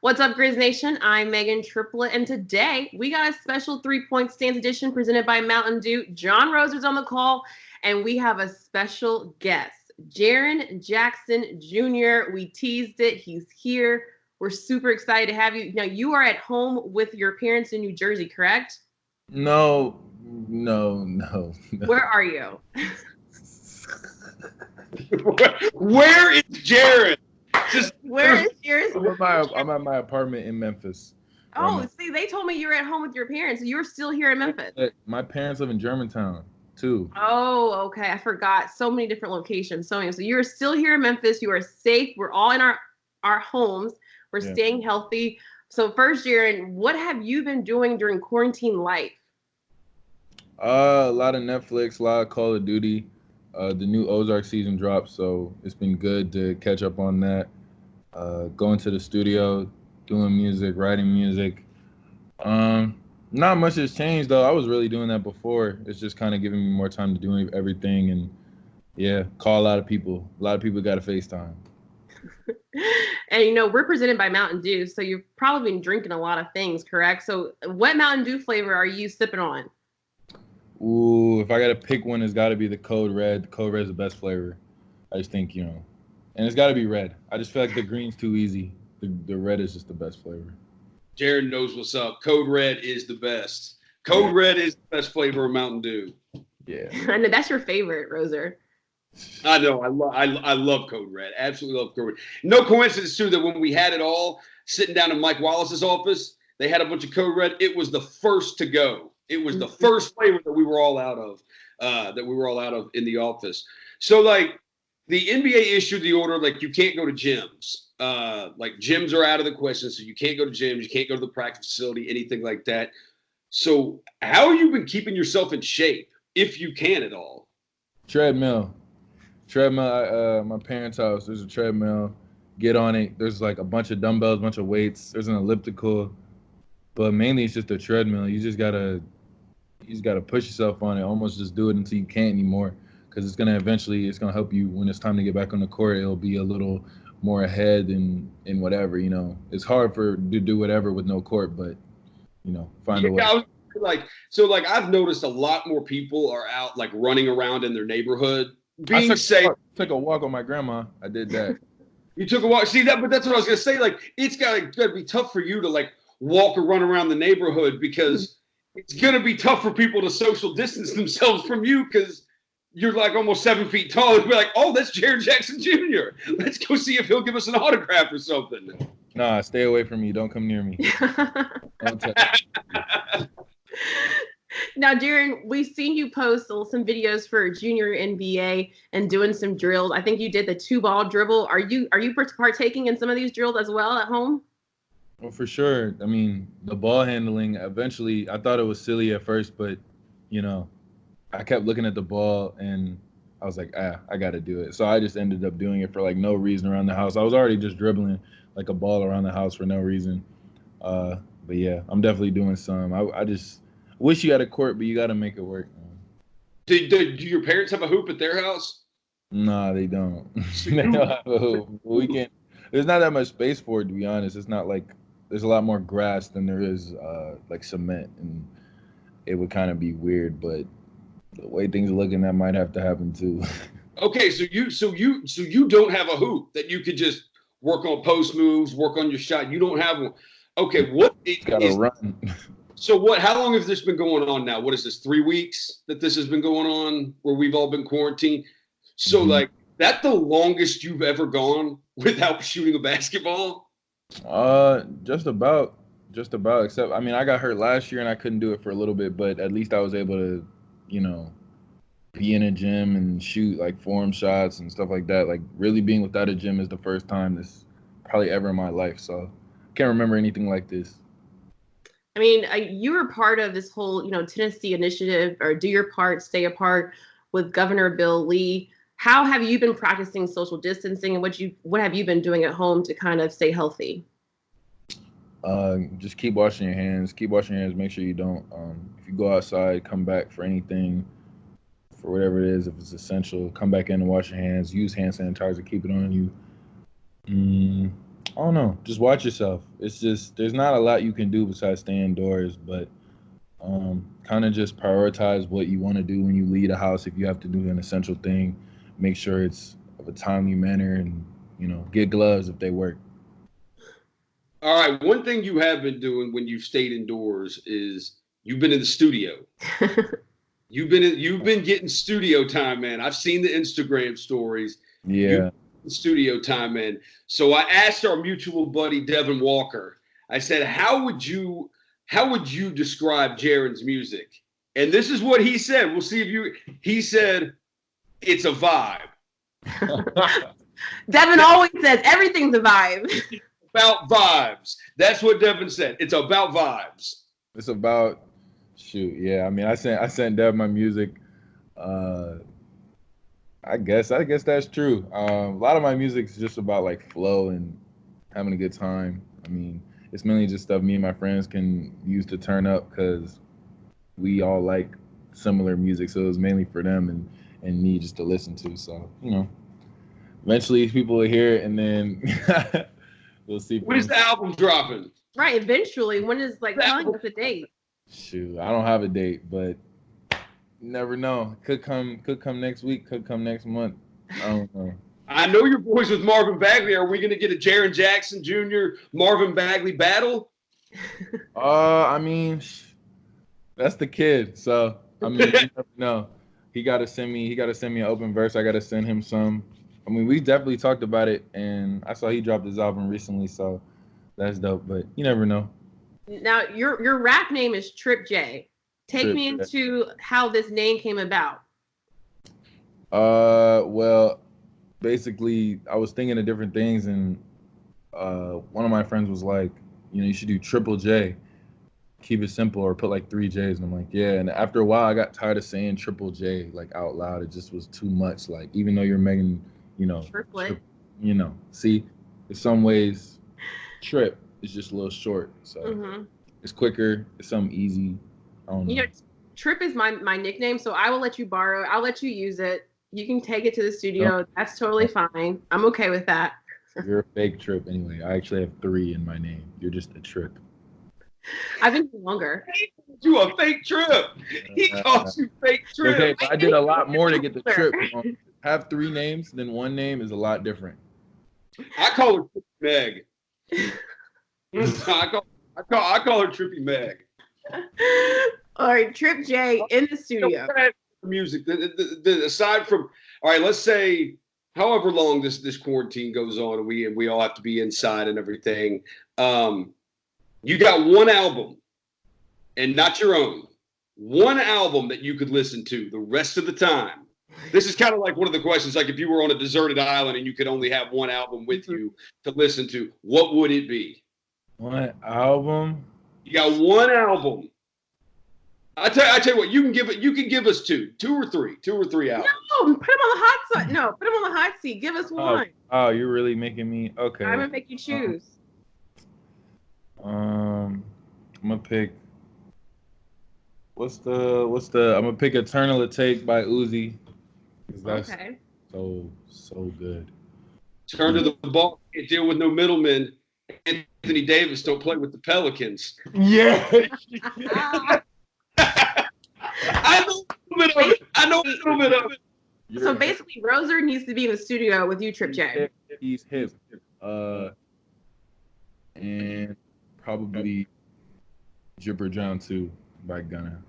What's up, Grizz Nation? I'm Megan Triplet, and today we got a special 3-point stance edition presented by Mountain Dew. Jaren Roser's on the call, and we have a special guest, Jaren Jackson Jr. We teased it. He's here. We're super excited to have you. Now, you are at home with your parents in New Jersey, correct? No. Where are you? Where is Jaren? Where is yours? I'm at my apartment in Memphis. Oh, see, they told me you're at home with your parents. You're still here in Memphis. My parents live in Germantown, too. Oh, okay. I forgot. So many different locations. So you're still here in Memphis. You are safe. We're all in our homes. We're staying healthy. So first, Jaren, what have you been doing during quarantine life? A lot of Netflix, a lot of Call of Duty. The new Ozark season dropped, so it's been good to catch up on that. Going to the studio, doing music, writing music. Not much has changed, though. I was really doing that before. It's just kind of giving me more time to do everything and, call a lot of people. A lot of people got a FaceTime. And, we're presented by Mountain Dew, so you've probably been drinking a lot of things, correct? So what Mountain Dew flavor are you sipping on? Ooh, if I got to pick one, it's got to be the Code Red. The Code Red is the best flavor. I just think, and it's got to be red. I just feel like the green's too easy. The red is just the best flavor. Jaren knows what's up. Code Red is the best. Code Red is the best flavor of Mountain Dew. Yeah. I know that's your favorite, Roser. I know. I love Code Red. Absolutely love Code Red. No coincidence, too, that when we had it all sitting down in Mike Wallace's office, they had a bunch of Code Red. It was the first to go. It was the first flavor that we were all out of, in the office. So, the NBA issued the order, you can't go to gyms. Gyms are out of the question, so you can't go to gyms. You can't go to the practice facility, anything like that. So how have you been keeping yourself in shape, if you can at all? Treadmill. My parents' house, there's a treadmill. Get on it. There's a bunch of dumbbells, a bunch of weights. There's an elliptical. But mainly it's just a treadmill. You just gotta push yourself on it. Almost just do it until you can't anymore. Because it's gonna help you when it's time to get back on the court. It'll be a little more ahead in whatever. It's hard to do whatever with no court, but find a way. I've noticed a lot more people are out running around in their neighborhood, being safe. Took a walk with my grandma. I did that. You took a walk. See that, but that's what I was gonna say. It's gotta be tough for you to walk or run around the neighborhood because it's gonna be tough for people to social distance themselves from you because you're almost 7 feet tall. It'd be oh, that's Jaren Jackson Jr. Let's go see if he'll give us an autograph or something. Nah, stay away from me. Don't come near me. Don't touch me. Now, Jaren, we've seen you post some videos for junior NBA and doing some drills. I think you did the 2-ball dribble. Are you partaking in some of these drills as well at home? Well, for sure. I mean, the ball handling, eventually, I thought it was silly at first, but, I kept looking at the ball and I was like, I got to do it. So I just ended up doing it for no reason around the house. I was already just dribbling a ball around the house for no reason. But yeah, I'm definitely doing some. I just wish you had a court, but you got to make it work. Do your parents have a hoop at their house? Nah, they don't. They don't have a hoop. There's not that much space for it, to be honest. It's not there's a lot more grass than there is cement, and it would kind of be weird, but the way things are looking, that might have to happen too. Okay, so you don't have a hoop that you could just work on post moves, work on your shot. You don't have one. Okay, what is gotta run? So what? How long has this been going on now? What is this? 3 weeks that this has been going on, where we've all been quarantined. So that the longest you've ever gone without shooting a basketball? Just about. Except, I got hurt last year and I couldn't do it for a little bit, but at least I was able to, be in a gym and shoot form shots and stuff like that. Really being without a gym is the first time this probably ever in my life. So I can't remember anything like this. You were part of this whole, Tennessee initiative, or do your part, stay apart, with Governor Bill Lee. How have you been practicing social distancing, and what have you been doing at home to kind of stay healthy? Just keep washing your hands. Make sure you don't. If you go outside, come back for anything, for whatever it is. If it's essential, come back in and wash your hands. Use hand sanitizer. Keep it on you. I don't know. Just watch yourself. It's just there's not a lot you can do besides stay indoors, but kind of just prioritize what you want to do when you leave the house. If you have to do an essential thing, make sure it's of a timely manner, and get gloves if they work. All right. One thing you have been doing when you've stayed indoors is you've been in the studio. You've been getting studio time, man. I've seen the Instagram stories. Yeah. Studio time, man. So I asked our mutual buddy Devin Walker. I said, "How would you describe Jaren's music?" And this is what he said. We'll see if you. He said, "It's a vibe." Devin always says everything's a vibe. About vibes. That's what Devin said. It's about vibes. It's about shoot. Yeah. I mean, I sent Dev my music. Uh, I guess that's true. A lot of my music is just about like flow and having a good time. I mean, it's mainly just stuff me and my friends can use to turn up because we all like similar music. So it was mainly for them and me just to listen to. So eventually people will hear it and then we'll see. When is the album dropping? Right, eventually. When is telling us a date? Shoot, I don't have a date, but you never know. Could come next week, could come next month. I don't know. I know your boys with Marvin Bagley. Are we going to get a Jaren Jackson Jr. Marvin Bagley battle? I mean, that's the kid. So I mean, you never know. He got to send me an open verse. I got to send him some. I mean, we definitely talked about it, and I saw he dropped his album recently, so that's dope. But you never know. Now, your rap name is Trip J. Take Trip me into how this name came about. Well, basically, I was thinking of different things, and one of my friends was like, you should do Triple J, keep it simple, or put like 3 J's. And I'm like, yeah. And after a while, I got tired of saying Triple J like out loud. It just was too much. Like, even though you're Megan, Triplet. See, in some ways, Trip is just a little short. So it's quicker. It's something easy. I don't know. Trip is my nickname, so I will let you borrow it. I'll let you use it. You can take it to the studio. That's totally fine. I'm okay with that. You're a fake Trip anyway. I actually have 3 in my name. You're just a Trip. I've been longer. You a fake Trip. He calls you fake Trip. Okay, but I did a lot more to get the Trip. Have 3 names, then 1 name is a lot different. I call her Trippy Meg. I call her Trippy Meg. All right, Trip J in the studio. Music. Aside from, all right, let's say however long this quarantine goes on, and we all have to be inside and everything. You got one album, and not your own. One album that you could listen to the rest of the time. This is kind of like one of the questions, like if you were on a deserted island and you could only have one album with you to listen to, what would it be? One album? You got one album. I tell you what, you can give us two or three albums. No, put him on the hot seat. No, put him on the hot seat. Give us one. Oh, you're really making me okay. I'm gonna make you choose. I'm gonna pick. What's the? I'm gonna pick "Eternal Take" by Uzi. That's so good. Turn to the ball. Can't deal with no middlemen. Anthony Davis don't play with the Pelicans. Yeah. I know a little bit of it. So basically, Roser needs to be in the studio with you, Trip J. He's hip. And probably Jipper John 2 by Gunna.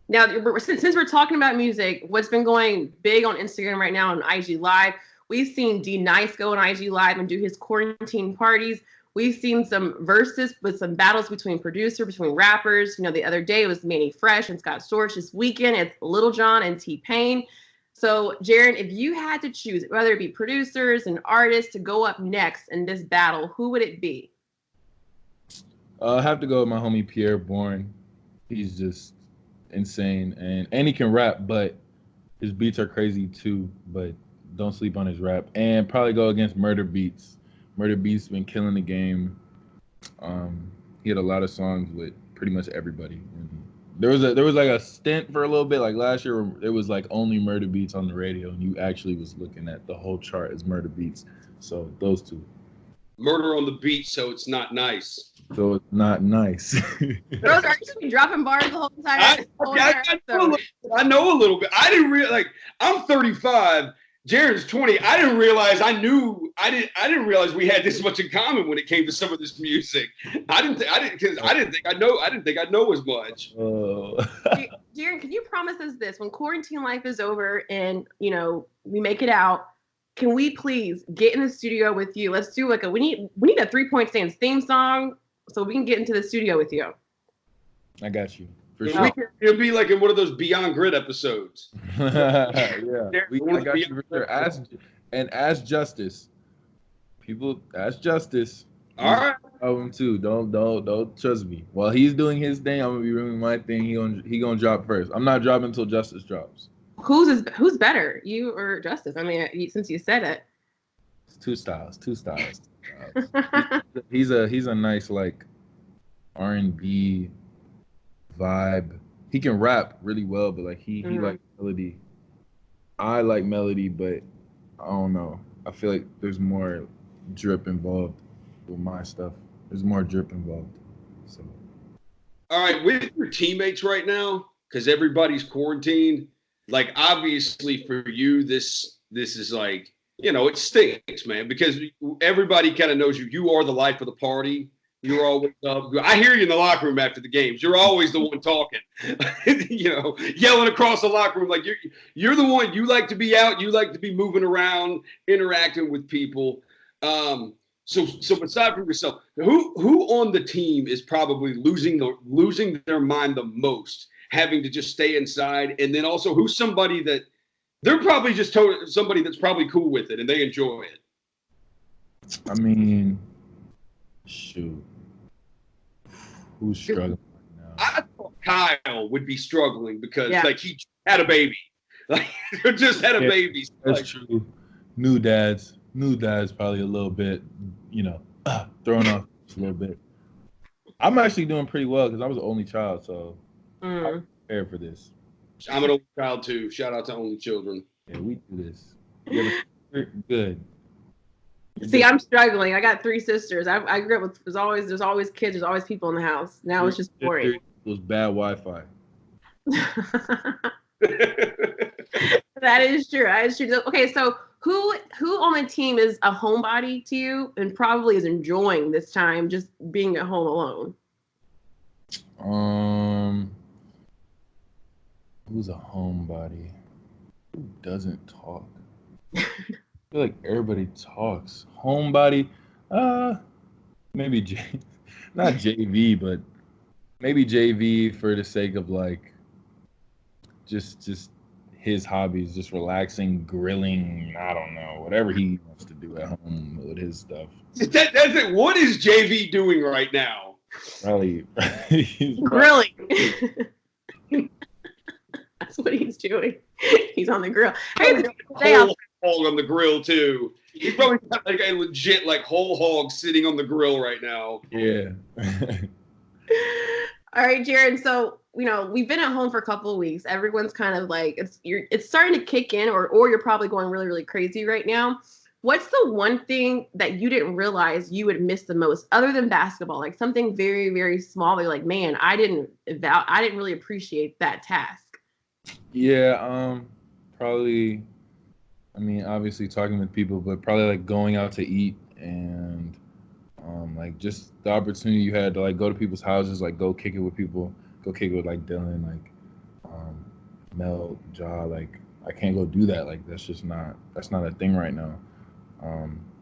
Now, since we're talking about music, what's been going big on Instagram right now on IG Live, we've seen D Nice go on IG Live and do his quarantine parties. We've seen some verses with some battles between rappers. The other day it was Manny Fresh and Scott Storch. This weekend it's Lil Jon and T-Pain. So, Jaren, if you had to choose, whether it be producers and artists to go up next in this battle, who would it be? I have to go with my homie Pierre Bourne. He's just insane, and he can rap, but his beats are crazy too. But don't sleep on his rap. And probably go against Murder Beats. Murder Beats been killing the game. He had a lot of songs with pretty much everybody. And there was like a stint for a little bit, like last year, it was like only Murder Beats on the radio, and you actually was looking at the whole chart as Murder Beats. So those two. Murder on the Beach, so it's not nice. So it's not nice. Rose, are you just be dropping bars the whole entire episode? I know a little bit. I didn't realize. Like, I'm 35. Jaren's 20. I didn't realize. I didn't realize we had this much in common when it came to some of this music. I didn't think I know as much. Jaren, can you promise us this? When quarantine life is over and we make it out, can we please get in the studio with you? Let's do we need a 3 Point Stands theme song so we can get into the studio with you. I got you. For sure. It'll be like in one of those Beyond Grid episodes. Yeah. I got you for sure. Ask Justice. People ask Justice. All right. Album too. Don't trust me. While he's doing his thing, I'm gonna be doing my thing. He gonna drop first. I'm not dropping until Justice drops. Who's better, you or Justice? I mean, since you said it. It's two styles. He's a nice like R&B vibe. He can rap really well, but like he likes melody. I like melody, but I don't know. I feel like there's more drip involved with my stuff. There's more drip involved. So. All right, with your teammates right now, because everybody's quarantined. Like, obviously for you, this is like, it stinks, man, because everybody kind of knows you. You are the life of the party. You're always up. I hear you in the locker room after the games. You're always the one talking, yelling across the locker room. Like you're the one. You like to be out. You like to be moving around, interacting with people. So aside from yourself, who on the team is probably losing their mind the most, having to just stay inside, and then also who's somebody that they're probably just somebody that's probably cool with it and they enjoy it. I mean, shoot. Who's struggling right now? I thought Kyle would be struggling because like he had a baby. Like just had a baby. That's true. New dads probably a little bit, thrown off a little bit. I'm actually doing pretty well because I was the only child, so I'm prepared for this. I'm an only child too. Shout out to only children. Yeah, we do this. Good. See, I'm struggling. I got 3 sisters. I grew up with there's always kids. There's always people in the house. Now it's just boring. It was bad Wi-Fi. That is true. Okay, so who on the team is a homebody to you and probably is enjoying this time just being at home alone? Who's a homebody? Who doesn't talk? I feel like everybody talks. Homebody, maybe not JV, but maybe JV for the sake of like just his hobbies, just relaxing, grilling, I don't know, whatever he wants to do at home with his stuff. That's it. What is JV doing right now? Probably grilling. That's what he's doing. He's on the grill. Whole hog on the grill too. He's probably got like a legit like whole hog sitting on the grill right now. Yeah. All right, Jaren. So we've been at home for a couple of weeks. Everyone's kind of like it's starting to kick in, or you're probably going really, really crazy right now. What's the one thing that you didn't realize you would miss the most, other than basketball? Like something very, very small. You're like, man, I didn't really appreciate that task. Yeah, probably. I mean, obviously talking with people, but probably like going out to eat and like just the opportunity you had to like go to people's houses, like go kick it with people, go kick it with like Dylan, like Mel, Ja. Like I can't go do that. Like that's not a thing right now.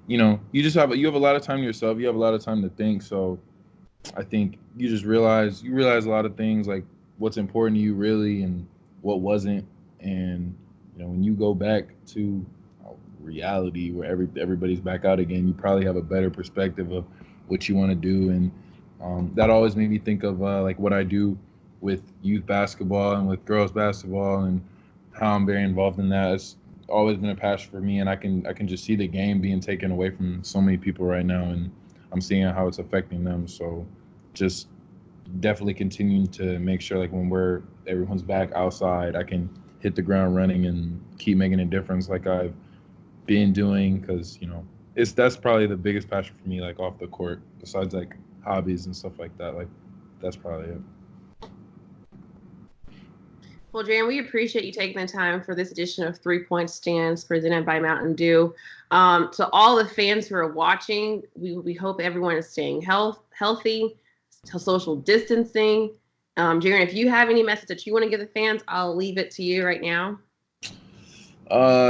You have a lot of time to yourself. You have a lot of time to think. So I think you realize a lot of things, like what's important to you really and what wasn't. And when you go back to reality where everybody's back out again, you probably have a better perspective of what you want to do. And that always made me think of like what I do with youth basketball and with girls basketball and how I'm very involved in that. It's always been a passion for me, and I can just see the game being taken away from so many people right now, and I'm seeing how it's affecting them. So just definitely continuing to make sure like when everyone's back outside, I can hit the ground running and keep making a difference like I've been doing, because that's probably the biggest passion for me, like off the court, besides like hobbies and stuff like that. Like that's probably it. Well, Jaren, we appreciate you taking the time for this edition of 3 Point Stands presented by Mountain Dew. To all the fans who are watching, we hope everyone is staying healthy, social distancing. Jaren, if you have any message that you want to give the fans, I'll leave it to you right now.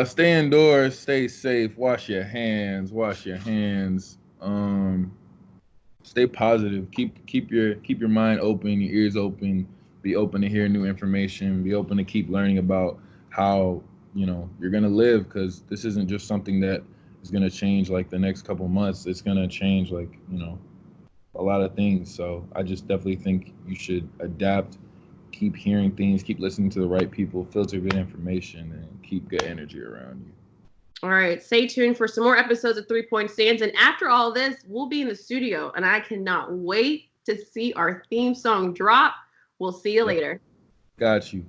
Stay indoors, stay safe, wash your hands. Stay positive. Keep your mind open, your ears open. Be open to hear new information. Be open to keep learning about how you're gonna live, because this isn't just something that is gonna change like the next couple months. It's gonna change like a lot of things. So I just definitely think you should adapt. Keep hearing things. Keep listening to the right people. Filter good information and keep good energy around you. All right, stay tuned for some more episodes of 3 Point Stands. And after all this, we'll be in the studio, and I cannot wait to see our theme song drop. We'll see you later. Got you.